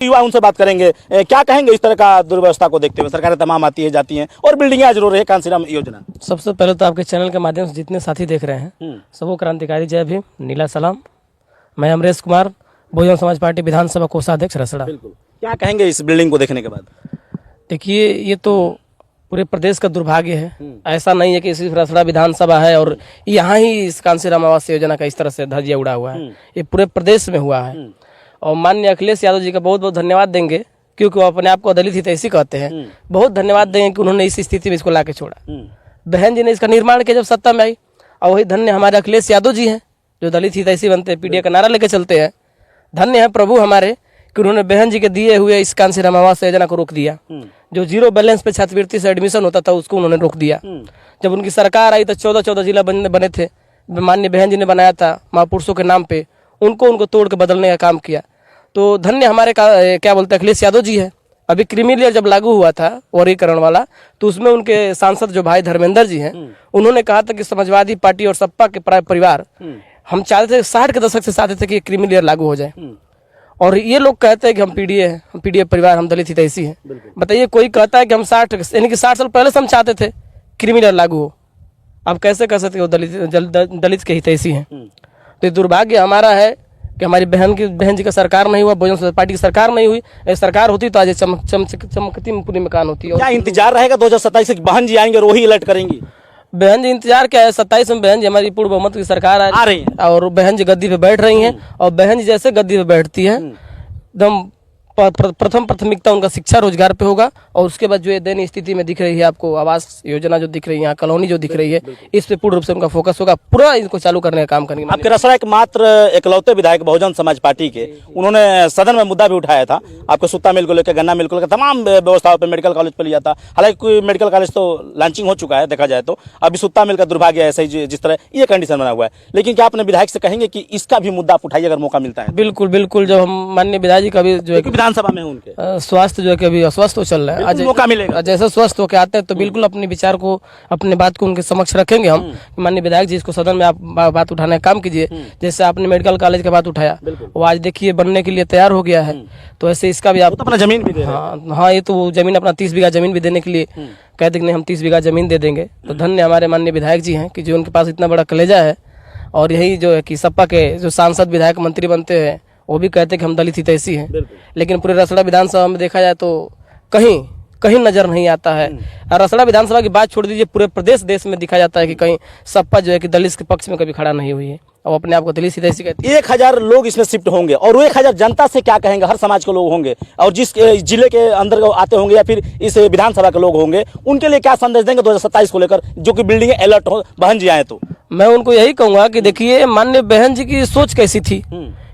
युवा उनसे बात करेंगे। क्या कहेंगे इस तरह का दुर्व्यवस्था को देखते हुए? सरकारें तमाम आती है जाती हैं और बिल्डिंगें आज रो रही है कांसीराम योजना। सबसे पहले तो आपके चैनल के माध्यम से जितने साथी देख रहे हैं सबको क्रांतिकारी जय भीम, नीला सलाम। मैं अमरेश कुमार, बहुजन समाज पार्टी विधानसभा कोषाध्यक्ष रसड़ा। बिल्कुल, क्या कहेंगे इस बिल्डिंग को देखने के बाद? देखिए, ये तो पूरे प्रदेश का दुर्भाग्य है। ऐसा नहीं है कि सिर्फ रसड़ा विधानसभा है और यहाँ ही इस कांसीराम आवास योजना का इस तरह से धज्जिया उड़ा हुआ है। ये पूरे प्रदेश में हुआ है। और माननीय अखिलेश यादव जी का बहुत बहुत धन्यवाद देंगे, क्योंकि वो अपने आप को दलित हित ऐसी कहते हैं। बहुत धन्यवाद देंगे कि उन्होंने इस स्थिति में इसको ला के छोड़ा। बहन जी ने इसका निर्माण किया जब सत्ता में आई। और वही धन्य हमारे अखिलेश यादव जी हैं, जो दलित हित ऐसी बनते हैं, पीडीए का नारा लेके चलते हैं। धन्य है प्रभु हमारे कि उन्होंने बहन जी के दिए हुए इस कांसीराम आवास योजना को रोक दिया। जो जीरो बैलेंस पे छात्रवृत्ति से एडमिशन होता था उसको उन्होंने रोक दिया। जब उनकी सरकार आई तो 14 जिला बने थे। माननीय बहन जी ने बनाया था महापुरुषों के नाम पे, उनको तोड़ के बदलने का काम किया। तो धन्य हमारे क्या बोलते हैं अखिलेश यादव जी है। अभी क्रीमी लेयर जब लागू हुआ था वर्गीकरण वाला, तो उसमें उनके सांसद जो भाई धर्मेंद्र जी हैं, उन्होंने कहा था कि समाजवादी पार्टी और सपा के परिवार हम चाहते थे 60 के दशक से चाहते थे कि क्रीमी लेयर लागू हो जाए। और ये लोग कहते हैं कि हम पीडीए परिवार, हम दलित हितैषी हैं। बताइए, कोई कहता है कि हम 60 यानी कि 60 साल पहले से हम चाहते थे क्रीमी लेयर लागू हो। आप कैसे कह सकते हो दलित के हितैषी हैं? तो ये दुर्भाग्य हमारा है कि हमारी बहन जी का सरकार नहीं हुआ, बहुजन समाज पार्टी की सरकार नहीं हुई। सरकार होती तो आज चमकती पूरी मकान होती। क्या इंतजार रहेगा 2027 से बहन जी आएंगे और वही अलर्ट करेंगी? बहन जी इंतजार क्या है, 27 में बहन जी हमारी पूर्ण बहुमत की सरकार आ रही है और बहन जी गद्दी पे बैठ रही हैं। और बहन जी जैसे गद्दी पे बैठती है, एकदम प्रथम प्राथमिकता उनका शिक्षा रोजगार पे होगा। और उसके बाद जो ये दयनीय स्थिति में दिख रही है आपको आवास योजना जो दिख रही है, यहाँ कॉलोनी जो दिख रही है, इस पे पूर्ण रूप से उनका फोकस होगा। पूरा इनको चालू करने का काम करेंगे। आपके रसड़ा एक मात्र एकलौते विधायक बहुजन समाज पार्टी के, उन्होंने सदन में मुद्दा भी उठाया था आपको सुत्ता मिल को लेकर, गन्ना मिल को लेकर, तमाम व्यवस्थाओं पर, मेडिकल कॉलेज पर लिया था। हालांकि कोई मेडिकल कॉलेज तो लॉन्चिंग हो चुका है देखा जाए तो, अभी सुत्ता मिल का दुर्भाग्य ऐसा ही जिस तरह ये कंडीशन बना हुआ है। लेकिन क्या अपने विधायक से कहेंगे कि इसका भी मुद्दा आप उठाइए अगर मौका मिलता है? बिल्कुल बिल्कुल। जब हम माननीय विधायक जी का भी जो है विधानसभा में उनके स्वास्थ्य जो है कि अभी अस्वस्थ हो चल रहा है, आज मौका मिलेगा। जैसे स्वस्थ होकर आते हैं तो बिल्कुल अपने विचार को, अपने बात को उनके समक्ष रखेंगे हम। माननीय विधायक जी, इसको सदन में आप बात उठाने का काम कीजिए। जैसे आपने मेडिकल कॉलेज का बात उठाया, वो आज देखिए बनने के लिए तैयार हो गया है। तो ऐसे इसका भी आप तो अपना जमीन भी दे रहे हैं। हाँ, ये तो जमीन अपना 30 बीघा जमीन भी देने के लिए कहते कि नहीं, हम 30 बीघा जमीन दे देंगे। तो धन्य हमारे माननीय विधायक जी हैं कि जो उनके पास इतना बड़ा कलेजा है। और यही जो है कि सपा के जो सांसद विधायक मंत्री बनते हैं वो भी कहते हैं कि हम दलित हितैषी हैं। लेकिन पूरे रसड़ा विधानसभा में देखा जाए तो कहीं नजर नहीं आता है। और रसड़ा विधानसभा की बात छोड़ दीजिए, पूरे प्रदेश देश में दिखा जाता है कि कहीं सपा जो है कि दलित के पक्ष में कभी खड़ा नहीं हुई है और अपने आप को दलित हितैषी कहती है। 1000 लोग इसमें शिफ्ट होंगे और वो 1000 जनता से क्या कहेंगे? हर समाज के लोग होंगे और जिस जिले के अंदर आते होंगे या फिर इस विधानसभा के लोग होंगे, उनके लिए क्या संदेश देंगे 2027 को लेकर, जो कि बिल्डिंग अलर्ट हो, बहन जी आए तो? मैं उनको यही कहूंगा कि देखिए, माननीय बहन जी की सोच कैसी थी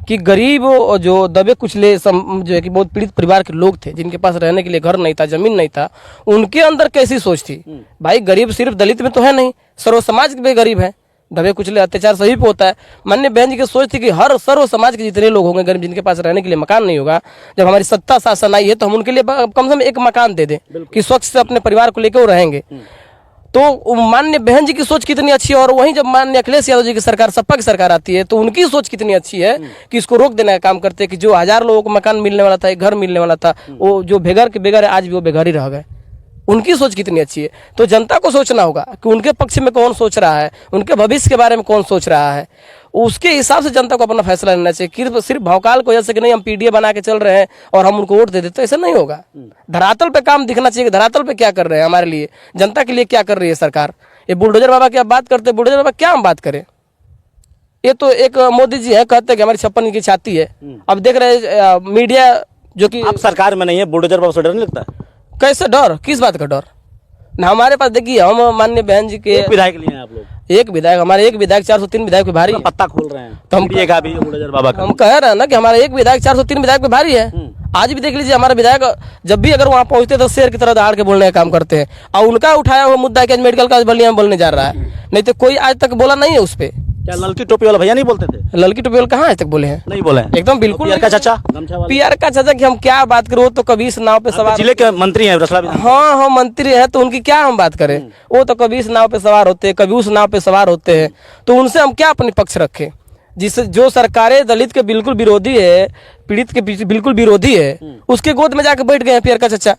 कि गरीब और जो दबे कुचले जो है कि बहुत पीड़ित परिवार के लोग थे, जिनके पास रहने के लिए घर नहीं था, जमीन नहीं था, उनके अंदर कैसी सोच थी। भाई, गरीब सिर्फ दलित में तो है नहीं, सर्व समाज भी गरीब है। दबे कुचले अत्याचार सभी पे होता है। माननीय बहन जी की सोच थी कि हर सर्व समाज के जितने लोग होंगे गरीब, जिनके पास रहने के लिए मकान नहीं होगा, जब हमारी सत्ता शासन आई है तो हम उनके लिए कम से कम एक मकान दे दें कि स्वच्छ से अपने परिवार को लेकर वो रहेंगे। तो माननीय बहन जी की सोच कितनी अच्छी है। और वहीं जब माननीय अखिलेश यादव जी की सरकार, सपा की सरकार आती है, तो उनकी सोच कितनी अच्छी है कि इसको रोक देने का काम करते हैं कि जो 1000 लोगों को मकान मिलने वाला था, एक घर मिलने वाला था, वो जो बेघर के बेघर है आज भी वो बेघर ही रह गए। उनकी सोच कितनी अच्छी है। तो जनता को सोचना होगा कि उनके पक्ष में कौन सोच रहा है, उनके भविष्य के बारे में कौन सोच रहा है। उसके हिसाब से जनता को अपना फैसला लेना चाहिए। सिर्फ भौकाल को जैसे कि नहीं हम पीडीए बना के चल रहे हैं और हम उनको वोट दे देते, ऐसा नहीं होगा। धरातल पे काम दिखना चाहिए, धरातल पे क्या कर रहे हैं हमारे लिए, जनता के लिए क्या कर रही है सरकार। ये बुलडोजर बाबा की आप बात करते हैं, बुलडोजर बाबा क्या हम बात करें? ये तो एक मोदी जी है, कहते हैं कि हमारी 56 की छाती है। अब देख रहे मीडिया जो कि आप सरकार में नहीं है, बुलडोजर बाबा से डर नहीं लगता? कैसे डर? किस बात का डर? ना हमारे पास देखिए, हम माननीय बहन जी के विधायक लिए हैं आप लोग। एक विधायक, हमारे एक विधायक 403 विधायक पे भारी है। पत्ता खोल रहे हैं तो हम बुलडोजर बाबा का। हम कह रहे हैं ना कि हमारा एक विधायक 403 विधायक पे भारी है। आज भी देख लीजिए, हमारा विधायक जब भी अगर वहाँ पहुंचते तो शेर की तरह दहाड़ के बोलने का काम करते हैं। और उनका उठाया हुआ मुद्दा है कि मेडिकल कॉलेज बलिया में बोलने जा रहा है, नहीं तो कोई आज तक बोला नहीं है उस पर। क्या ललकी टोपी वाला भैया नहीं बोलते थे? ललकी टोपी वाला कहाँ आज तक बोले हैं? नहीं बोले हैं एकदम बिल्कुल। पीआर का चाचा, पीआर का चाचा की हम क्या बात करें, वो तो कभी इस नाव पे सवार, जिले के मंत्री हैं रसड़ा। हाँ, मंत्री है तो उनकी क्या हम बात करें। वो तो कभी इस नाव पे सवार होते हैं, कभी उस नाव पे सवार होते हैं, तो उनसे हम क्या अपने पक्ष रखें। जिस जो सरकारें दलित के बिल्कुल विरोधी है, पीड़ित के बिल्कुल विरोधी है, उसके गोद में जाके बैठ गए हैं पियर का चचा।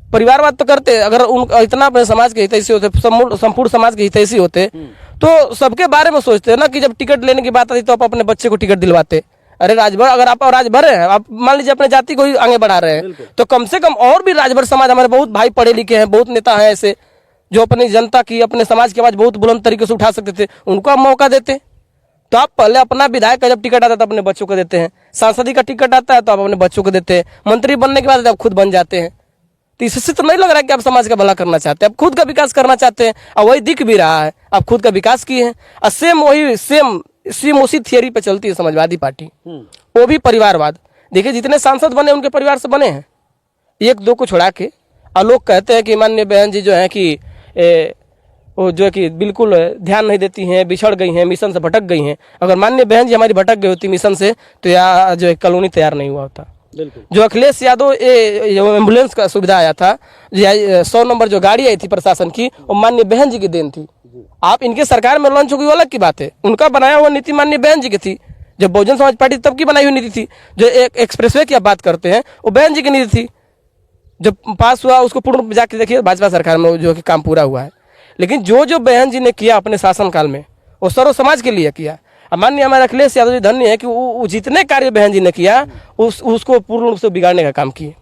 परिवारवाद तो करते, अगर उन इतना अपने समाज के हितैषी होते, संपूर्ण समाज के हितैषी होते, तो सबके बारे में सोचते हैं ना कि जब टिकट लेने की बात आती तो आप अपने बच्चे को टिकट दिलवाते। अरे राजभर, अगर आप राजभर हैं, आप मान लीजिए अपने जाति को ही आगे बढ़ा रहे हैं, तो कम से कम और भी राजभर समाज, हमारे बहुत भाई पढ़े लिखे हैं, बहुत नेता हैं ऐसे जो अपनी जनता की, अपने समाज की आवाज बहुत बुलंद तरीके से उठा सकते थे, उनको आप मौका देते। तो आप पहले अपना विधायक का जब टिकट आता है तो अपने बच्चों को देते हैं, सांसदी का टिकट आता है तो आप अपने बच्चों को देते हैं, मंत्री बनने के बाद आप खुद बन जाते हैं। तो इससे तो नहीं लग रहा है कि आप समाज का भला करना चाहते हैं, आप खुद का विकास करना चाहते हैं, और वही दिख भी रहा है, आप खुद का विकास किए हैं। और सेम उसी थियरी पे चलती है समाजवादी पार्टी, वो भी परिवारवाद। देखिए जितने सांसद बने उनके परिवार से बने हैं, एक दो को छोड़ा के। और लोग कहते हैं कि माननीय बहन जी जो है कि वो जो है कि बिल्कुल ध्यान नहीं देती हैं, बिछड़ गई हैं, मिशन से भटक गई हैं। अगर माननीय बहन जी हमारी भटक गई होती मिशन से तो यहाँ जो है कॉलोनी तैयार नहीं हुआ होता। जो अखिलेश यादव एम्बुलेंस का सुविधा आया था, 100 नंबर जो गाड़ी आई थी प्रशासन की, वो माननीय बहन जी की देन थी। आप इनके सरकार में लॉन्च होगी वो अलग की बात है, उनका बनाया हुआ नीति माननीय बहन जी की थी। जब बहुजन समाज पार्टी तब की बनाई हुई नीति थी। जो एक एक्सप्रेसवे की आप बात करते हैं वो बहन जी की नीति थी, जब पास हुआ उसको पूर्ण रूप में जाके देखिए भाजपा सरकार में जो कि काम पूरा हुआ है। लेकिन जो बहन जी ने किया अपने शासनकाल में वो सर्व समाज के लिए किया। माननीय हमारे अखिलेश यादव जी धन्य है कि वो जितने कार्य बहन जी ने किया उसको पूर्ण रूप से बिगाड़ने का काम किए।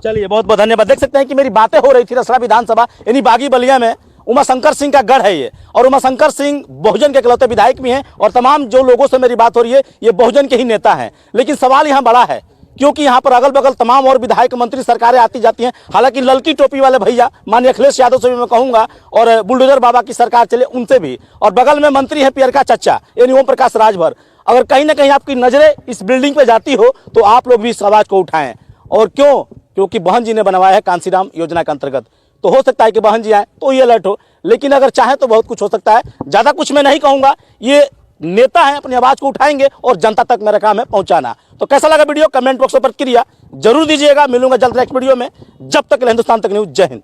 चलिए बहुत बहुत धन्यवाद। देख सकते हैं कि मेरी बातें हो रही थी रसड़ा विधानसभा यानी बागी बलिया में। उमाशंकर सिंह का गढ़ है ये, और उमाशंकर सिंह बहुजन के इकलौते विधायक भी हैं, और तमाम जो लोगों से मेरी बात हो रही है ये बहुजन के ही नेता हैं। लेकिन सवाल यहाँ बड़ा है क्योंकि यहाँ पर अगल बगल तमाम और विधायक मंत्री सरकारें आती जाती हैं। हालांकि ललकी टोपी वाले भैया माननीय अखिलेश यादव से भी मैं कहूँगा, और बुलडोजर बाबा की सरकार चले उनसे भी, और बगल में मंत्री है पियर का चच्चा यानी ओम प्रकाश राजभर। अगर कहीं ना कहीं आपकी नजरें इस बिल्डिंग पे जाती हो तो आप लोग भी इस आवाज को उठाएं। और क्यों? क्योंकि बहन जी ने बनवाया है कांसीराम योजना के अंतर्गत। तो हो सकता है कि बहन जी आए तो ये अलर्ट हो, लेकिन अगर चाहे तो बहुत कुछ हो सकता है। ज्यादा कुछ मैं नहीं कहूंगा, ये नेता हैं, अपनी आवाज को उठाएंगे और जनता तक मेरा काम है पहुंचाना। तो कैसा लगा वीडियो कमेंट बॉक्स में प्रतिक्रिया जरूर दीजिएगा। मिलूंगा जल्द नेक्स्ट वीडियो में। जब तक हिंदुस्तान तक न्यूज़। जय हिंद।